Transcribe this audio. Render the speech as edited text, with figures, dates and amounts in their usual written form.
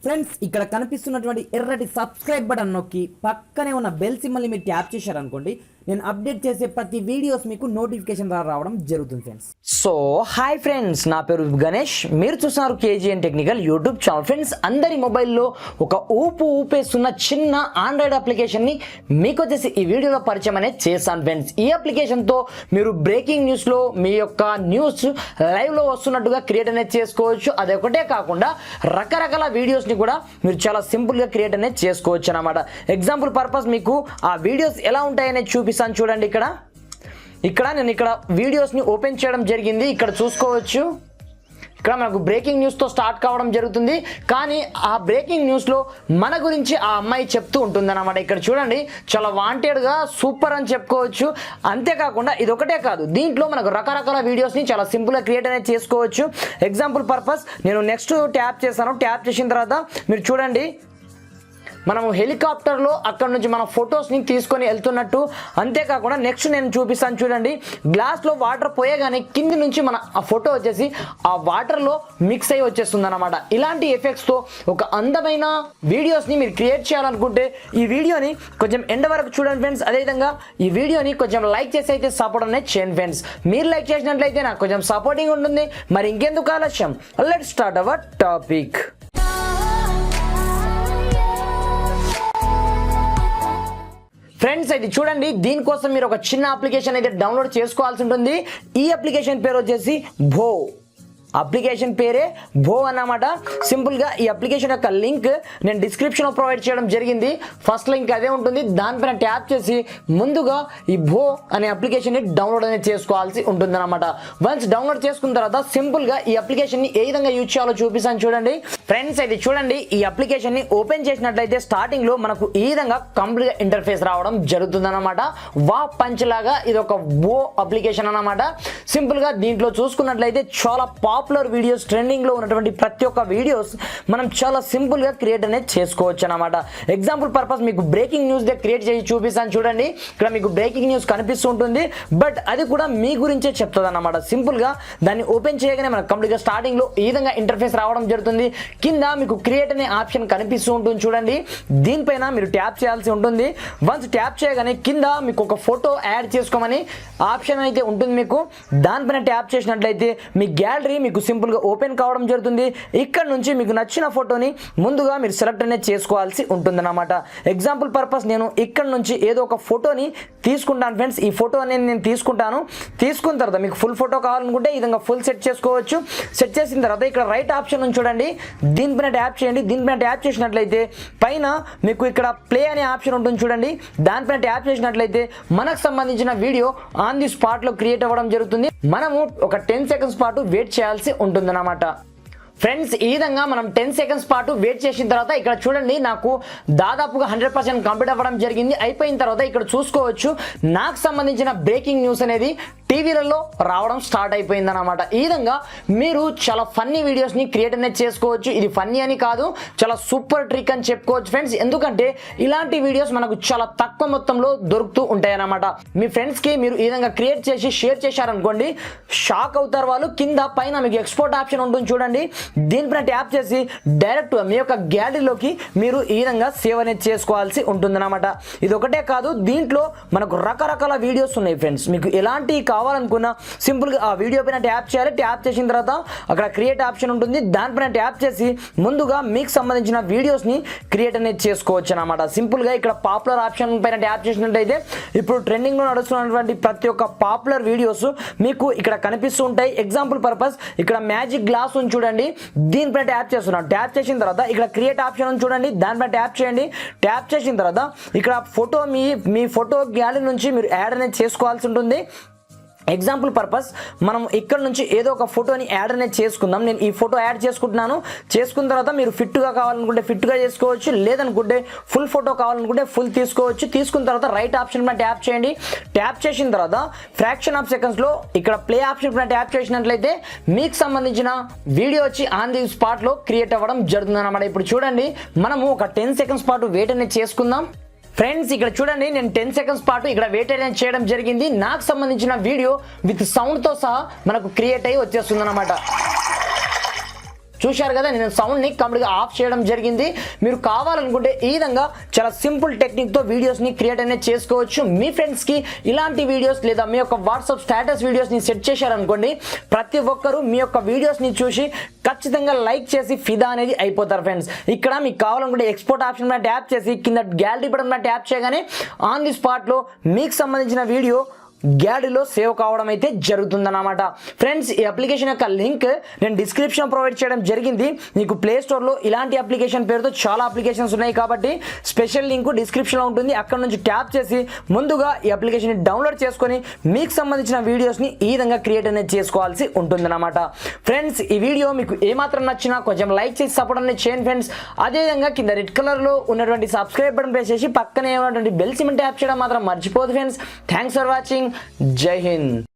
Friends ఇక్కడ కనిపిస్తున్నటువంటి ఎర్రటి సబ్స్క్రైబ్ బటన్ నొక్కి పక్కనే ఉన్న బెల్ సింబల్ని మీరు ట్యాప్ చేశారనుకోండి నేను అప్డేట్ చేసే ప్రతి వీడియోస్ మీకు నోటిఫికేషన్ ద్వారా రావడం జరుగుతుంది ఫ్రెండ్స్. సో హాయ్ ఫ్రెండ్స్, నా పేరు గణేష్, మీరు చూస్తున్నారు KGN technical YouTube channel. Friends, అందరి మొబైల్లో ఒక ఊపేస్తున్న చిన్న ఆండ్రాయిడ్ అప్లికేషన్ని మీకు వచ్చేసి ఈ వీడియోలో పరిచయం అనేది చేస్తాను ఫ్రెండ్స్. ఈ అప్లికేషన్తో మీరు బ్రేకింగ్ న్యూస్లో మీ యొక్క న్యూస్ లైవ్లో వస్తున్నట్టుగా క్రియేట్ అనేది చేసుకోవచ్చు. అదొకటే కాకుండా రకరకాల వీడియోస్ని కూడా మీరు చాలా సింపుల్గా క్రియేట్ అనేది చేసుకోవచ్చు అన్నమాట. ఎగ్జాంపుల్ పర్పస్ మీకు ఆ వీడియోస్ ఎలా ఉంటాయనేది చూపిస్తాను చూడండి. ఇక్కడ నేను వీడియోస్ని ఓపెన్ చేయడం జరిగింది. ఇక్కడ చూసుకోవచ్చు, ఇక్కడ మనకు బ్రేకింగ్ న్యూస్తో స్టార్ట్ కావడం జరుగుతుంది. కానీ ఆ బ్రేకింగ్ న్యూస్లో మన గురించి ఆ అమ్మాయి చెప్తూ ఉంటుంది అన్నమాట. ఇక్కడ చూడండి, చాలా వాంటెడ్గా సూపర్ అని చెప్పుకోవచ్చు. అంతేకాకుండా ఇది ఒకటే కాదు, దీంట్లో మనకు రకరకాల వీడియోస్ని చాలా సింపుల్గా క్రియేట్ అనేది చేసుకోవచ్చు. ఎగ్జాంపుల్ పర్పస్ నేను నెక్స్ట్ ట్యాప్ చేశాను. ట్యాప్ చేసిన తర్వాత మీరు చూడండి, మనము హెలికాప్టర్లో అక్కడ నుంచి మన ఫొటోస్ని తీసుకొని వెళ్తున్నట్టు. అంతేకాకుండా నెక్స్ట్ నేను చూపిస్తాను చూడండి, గ్లాస్లో వాటర్ పోయగానే కింది నుంచి మన ఆ ఫోటో వచ్చేసి ఆ వాటర్లో మిక్స్ అయ్యి వచ్చేస్తుంది అనమాట. ఇలాంటి ఎఫెక్ట్స్తో ఒక అందమైన వీడియోస్ని మీరు క్రియేట్ చేయాలనుకుంటే ఈ వీడియోని కొంచెం ఎండ్ వరకు చూడండి ఫ్రెండ్స్. అదేవిధంగా ఈ వీడియోని కొంచెం లైక్ చేసి అయితే సపోర్ట్ అనేది చేయండి ఫ్రెండ్స్. మీరు లైక్ చేసినట్లయితే నాకు కొంచెం సపోర్టింగ్ ఉంటుంది. మరి ఇంకెందుకు ఆలస్యం, let's start our topic. Friends, ఇది చూడండి, దీనికోసం మీరు ఒక చిన్న అప్లికేషన్ అయితే డౌన్లోడ్ చేసుకోవాల్సి ఉంటుంది. ఈ అప్లికేషన్ పేరు వచ్చేసి భో. అప్లికేషన్ పేరే భో అన్నమాట. సింపుల్గా ఈ అప్లికేషన్ యొక్క లింక్ నేను డిస్క్రిప్షన్లో ప్రొవైడ్ చేయడం జరిగింది. ఫస్ట్ లింక్ అదే ఉంటుంది. దానిపైన ట్యాప్ చేసి ముందుగా ఈ భో అనే అప్లికేషన్ని డౌన్లోడ్ అనేది చేసుకోవాల్సి ఉంటుంది అనమాట. వన్స్ డౌన్లోడ్ చేసుకున్న తర్వాత సింపుల్గా ఈ అప్లికేషన్ని ఏ విధంగా యూజ్ చేయాలో చూపిస్తాను చూడండి. ఫ్రెండ్స్, అయితే చూడండి, ఈ అప్లికేషన్ని ఓపెన్ చేసినట్లయితే స్టార్టింగ్లో మనకు ఈ విధంగా కంప్లీట్గా ఇంటర్ఫేస్ రావడం జరుగుతుంది అనమాట. వా పంచ్ లాగా ఇది ఒక భో అప్లికేషన్ అనమాట. సింపుల్గా దీంట్లో చూసుకున్నట్లయితే చాలా పాపులర్ వీడియోస్, ట్రెండింగ్ లో ఉన్నటువంటి ప్రతి ఒక్క వీడియోస్ మనం చాలా సింపుల్ గా క్రియేట్ అనేది చేసుకోవచ్చు అన్నమాట. ఎగ్జాంపుల్ పర్పస్ మీకు బ్రేకింగ్ న్యూస్ దే క్రియేట్ చేసి చూపిస్తాను చూడండి. ఇక్కడ మీకు బ్రేకింగ్ న్యూస్ కనిపిస్తూ ఉంటుంది, బట్ అది కూడా మీ గురించే చెప్తుంది అన్నమాట. సింపుల్ గా దాన్ని ఓపెన్ చేయగానే మనకు కంప్లీట్ గా స్టార్టింగ్ లో ఈ విధంగా ఇంటర్ఫేస్ రావడం జరుగుతుంది. కింద మీకు క్రియేట్ అనే ఆప్షన్ కనిపిస్తూ ఉంటుంది చూడండి. దీనిపైన మీరు ట్యాప్ చేయాల్సి ఉంటుంది. వన్స్ ట్యాప్ చేయగానే కింద మీకు ఒక ఫోటో యాడ్ చేసుకోమని ఆప్షన్ అయితే ఉంటుంది. మీకు దానిపైన ట్యాప్ చేసినట్లయితే మీ గ్యాలరీ మీకు సింపుల్గా ఓపెన్ కావడం జరుగుతుంది. ఇక్కడ నుంచి మీకు నచ్చిన ఫోటోని ముందుగా మీరు సెలెక్ట్ అనేది చేసుకోవాల్సి ఉంటుందన్నమాట. ఎగ్జాంపుల్ పర్పస్ నేను ఇక్కడ నుంచి ఏదో ఒక ఫోటోని తీసుకుంటాను ఫ్రెండ్స్. ఈ ఫోటో అనేది నేను తీసుకుంటాను. తీసుకున్న తర్వాత మీకు ఫుల్ ఫోటో కావాలనుకుంటే ఈ విధంగా ఫుల్ సెట్ చేసుకోవచ్చు. సెట్ చేసిన తర్వాత ఇక్కడ రైట్ ఆప్షన్ ఉంది చూడండి, దీనిపైన ట్యాప్ చేయండి. దీనిపైన ట్యాప్ చేసినట్లయితే పైన మీకు ఇక్కడ ప్లే అనే ఆప్షన్ ఉంటుంది చూడండి. దానిపైన ట్యాప్ చేసినట్లయితే మనకు సంబంధించిన వీడియో ఆన్ ది స్పాట్లో క్రియేట్ అవ్వడం జరుగుతుంది. మనము ఒక 10 సెకండ్స్ పాటు వెయిట్ చేయాల్సి ఉంటుందన్నమాట. ఫ్రెండ్స్, ఈ విధంగా మనం 10 సెకండ్స్ పాటు వెయిట్ చేసిన తర్వాత ఇక్కడ చూడండి, నాకు దాదాపుగా 100% కంప్లీట్ అవ్వడం జరిగింది. అయిపోయిన తర్వాత ఇక్కడ చూసుకోవచ్చు, నాకు సంబంధించిన బ్రేకింగ్ న్యూస్ అనేది టీవీలలో రావడం స్టార్ట్ అయిపోయింది అనమాట. ఈ విధంగా మీరు చాలా ఫన్నీ వీడియోస్ని క్రియేట్ అనేది చేసుకోవచ్చు. ఇది ఫన్నీ అని కాదు, చాలా సూపర్ ట్రిక్ అని చెప్పుకోవచ్చు ఫ్రెండ్స్. ఎందుకంటే ఇలాంటి వీడియోస్ మనకు చాలా తక్కువ మొత్తంలో దొరుకుతూ ఉంటాయి అన్నమాట. మీ ఫ్రెండ్స్కి మీరు ఈ విధంగా క్రియేట్ చేసి షేర్ చేశారనుకోండి, షాక్ అవుతారు వాళ్ళు. కింద పైన మీకు ఎక్స్పోర్ట్ ఆప్షన్ ఉంటుంది చూడండి, దీనిపైన ట్యాప్ చేసి డైరెక్ట్ మీ యొక్క గ్యాలరీలోకి మీరు ఈ విధంగా సేవ్ అనేది చేసుకోవాల్సి ఉంటుందన్నమాట. ఇది ఒకటే కాదు, దీంట్లో మనకు రకరకాల వీడియోస్ ఉన్నాయి ఫ్రెండ్స్. మీకు ఎలాంటి కావాలనుకున్నా సింపుల్గా ఆ వీడియో పైన ట్యాప్ చేయాలి. ట్యాప్ చేసిన తర్వాత అక్కడ క్రియేట్ ఆప్షన్ ఉంటుంది. దానిపైన ట్యాప్ చేసి ముందుగా మీకు సంబంధించిన వీడియోస్ని క్రియేట్ అనేది చేసుకోవచ్చు అనమాట. సింపుల్గా ఇక్కడ పాపులర్ ఆప్షన్ పైన ట్యాప్ చేసినట్టయితే ఇప్పుడు ట్రెండింగ్లో నడుస్తున్నటువంటి ప్రతి ఒక్క పాపులర్ వీడియోస్ మీకు ఇక్కడ కనిపిస్తూ ఉంటాయి. ఎగ్జాంపుల్ పర్పస్ ఇక్కడ మ్యాజిక్ గ్లాస్ ఉంది చూడండి, దీనిపైన ట్యాప్ చేస్తున్నాను. ట్యాప్ చేసిన తర్వాత ఇక్కడ క్రియేట్ ఆప్షన్ ఉంది చూడండి, దానిపైన ట్యాప్ చేయండి. ట్యాప్ చేసిన తర్వాత ఇక్కడ ఫోటో మీ ఫోటో గ్యాలరీ నుంచి మీరు యాడ్ అనేది చేసుకోవాల్సి ఉంటుంది. ఎగ్జాంపుల్ పర్పస్ మనం ఇక్కడ నుంచి ఏదో ఒక ఫోటోని యాడ్ అనేది చేసుకుందాం. నేను ఈ ఫోటో యాడ్ చేసుకుంటున్నాను. చేసుకున్న తర్వాత మీరు ఫిట్గా కావాలనుకుంటే ఫిట్గా చేసుకోవచ్చు, లేదనుకుంటే ఫుల్ ఫోటో కావాలనుకుంటే ఫుల్ తీసుకోవచ్చు. తీసుకున్న తర్వాత రైట్ ఆప్షన్ పైన ట్యాప్ చేయండి. ట్యాప్ చేసిన తర్వాత ఫ్రాక్షన్ ఆఫ్ సెకండ్స్లో ఇక్కడ ప్లే ఆప్షన్ పైన ట్యాప్ చేసినట్లయితే మీకు సంబంధించిన వీడియో వచ్చి ఆన్ ది స్పాట్లో క్రియేట్ అవ్వడం జరుగుతుంది అన్నమాట. ఇప్పుడు చూడండి, మనము ఒక 10 సెకండ్స్ పాటు వెయిట్ అనేది చేసుకుందాం. ఫ్రెండ్స్, ఇక్కడ చూడండి, నేను 10 సెకండ్స్ పాటు ఇక్కడ వెయిట్ అనేది చేయడం జరిగింది. నాకు సంబంధించిన వీడియో విత్ సౌండ్తో సహా మనకు క్రియేట్ అయ్యి వచ్చేస్తుంది అన్నమాట. చూశారు కదా, నేను సౌండ్ని కంప్లీట్గా ఆఫ్ చేయడం జరిగింది. మీరు కావాలనుకుంటే ఈ విధంగా చాలా సింపుల్ టెక్నిక్తో వీడియోస్ని క్రియేట్ అనేది చేసుకోవచ్చు. మీ ఫ్రెండ్స్కి ఇలాంటి వీడియోస్ లేదా మీ యొక్క వాట్సాప్ స్టేటస్ వీడియోస్ని సెట్ చేశారనుకోండి, ప్రతి ఒక్కరూ మీ యొక్క వీడియోస్ని చూసి ఖచ్చితంగా లైక్ చేసి ఫిదా అనేది అయిపోతారు ఫ్రెండ్స్. ఇక్కడ మీకు కావాలనుకుంటే ఎక్స్పోర్ట్ ఆప్షన్ మీద ట్యాప్ చేసి కింద గ్యాలరీ బటన్ మీద ట్యాప్ చేయగానే ఆన్ ది స్పాట్లో మీకు సంబంధించిన వీడియో గ్యాలరీలో సేవ్ కావడం అయితే జరుగుతుందన్నమాట. ఫ్రెండ్స్, ఈ అప్లికేషన్ యొక్క లింక్ నేను డిస్క్రిప్షన్ ప్రొవైడ్ చేయడం జరిగింది. మీకు ప్లే స్టోర్లో ఇలాంటి అప్లికేషన్ పేరుతో చాలా అప్లికేషన్స్ ఉన్నాయి కాబట్టి స్పెషల్ లింక్ డిస్క్రిప్షన్లో ఉంటుంది. అక్కడ నుంచి ట్యాప్ చేసి ముందుగా ఈ అప్లికేషన్ని డౌన్లోడ్ చేసుకొని మీకు సంబంధించిన వీడియోస్ని ఈ విధంగా క్రియేట్ అనేది చేసుకోవాల్సి ఉంటుందన్నమాట. ఫ్రెండ్స్, ఈ వీడియో మీకు ఏమాత్రం నచ్చినా కొంచెం లైక్ చేసి సపోర్ట్ అనేది చేయండి ఫ్రెండ్స్. అదేవిధంగా కింద రెడ్ కలర్లో ఉన్నటువంటి సబ్స్క్రైబ్ బటన్ ప్రెస్ చేసి పక్కనే ఉన్నటువంటి బెల్ సింబల్ ట్యాప్ చేయడం మాత్రం మర్చిపోదు ఫ్రెండ్స్. Thanks for watching. జై హింద్.